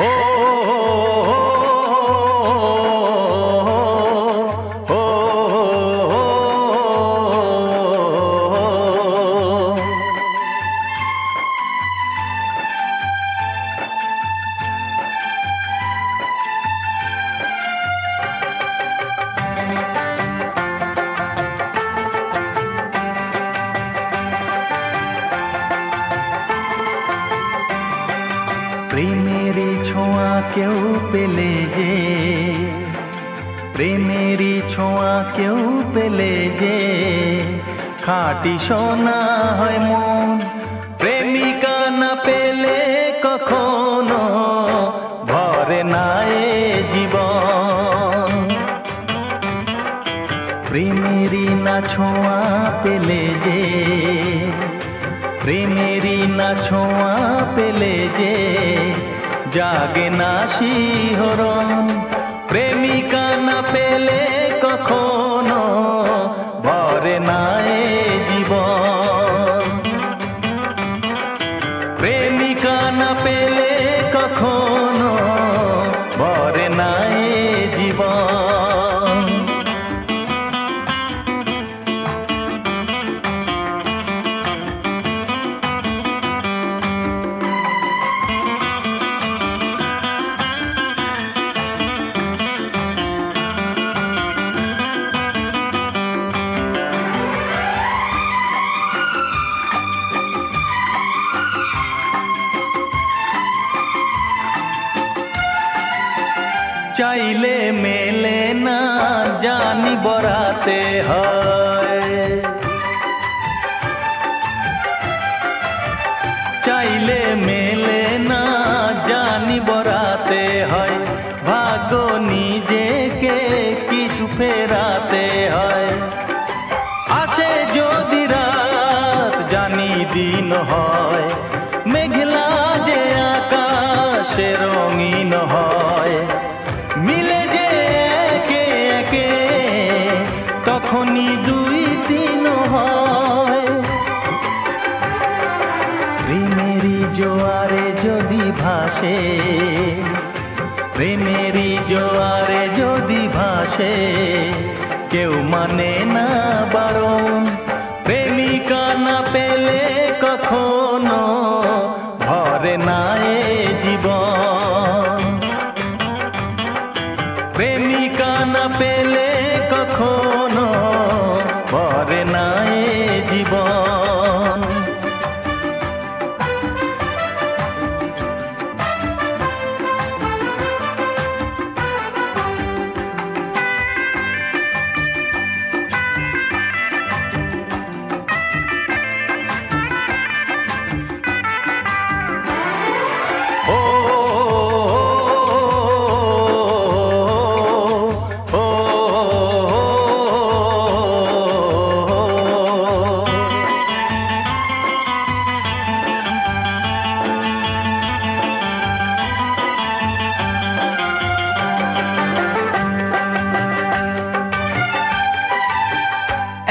ও প্রেমেরই ছোঁয়া কেউ পেলে যে, প্রেমেরই ছোঁয়া কেউ পেলে যে খাঁটি সোনা হয় মন। প্রেমিকা না পেলে কখনো ভরে না এ জীবন। প্রেমেরই না ছোঁয়া পেলে যে, প্রেমেরই না ছোঁয়া পেলে যে জাগে না শিহরণ। প্রেমিকা না পেলে কখনো ভরে না এ জীবন। প্রেমিকা না পেলে কখনো ভরে না এ জীবন। চাইলে মেলে না জানি বরাতে হয়, চাইলে মেলে না জানি বরাতে হয়। ভাগ্য নিজেকে কিছু ফেরাতে হয়। আসে যদি রাত জানি দিন হয়, মেঘলা যে আকাশে রঙিন হয়। মিলে যে একে একে তখনই দুই তিন হয়। প্রেমেরই জোয়ারে যদি ভাসে, প্রেমেরই জোয়ারে যদি ভাসে কেউ মানে না বারণ। প্রেমিকা না পেলে কখনো ভরে না এ জীবন। প্রেমিকা না পেলে কখনো ভরে না এ জীবন।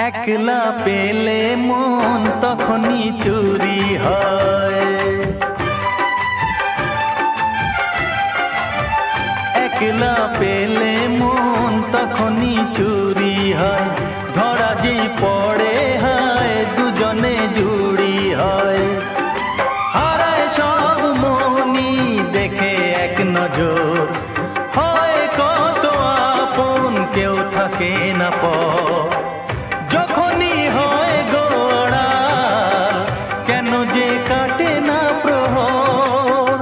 একলা পেলে মন তখনই চুরি হয়, একলা পেলে মন তখনই চুরি হয়। ধরা যেই পড়ে হয় দুজনে জুড়ি হয়। হারায় সব মনি দেখে এক নজর, হয় কত আপন কেউ থাকে না পর। যখনই হয় গোড়াল কেন যে কাটে না প্রহর।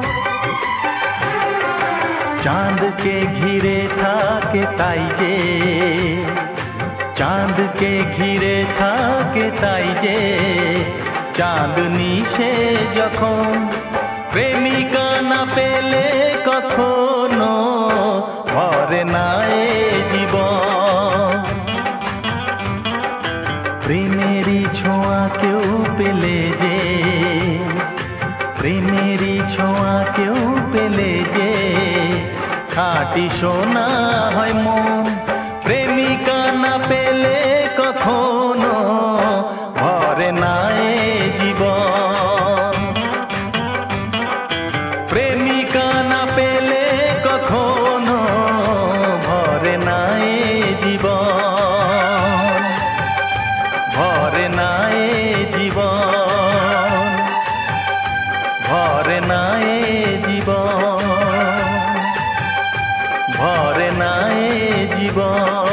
চাঁদকে ঘিরে থাকে তাই যে, চাঁদকে ঘিরে থাকে তাই যে চাঁদনি সে যখন। প্রেমিকা না পেলে কখনো ভরে না এ জীবন। প্রেমেরই ছোঁয়া কেউ পেলে যে, প্রেমেরই ছোঁয়া কেউ পেলে যে খাঁটি সোনা হয় মন। প্রেমিকা না পেলে কখনো ভরে না এ জীবন। প্রেমিকা না পেলে জীবন।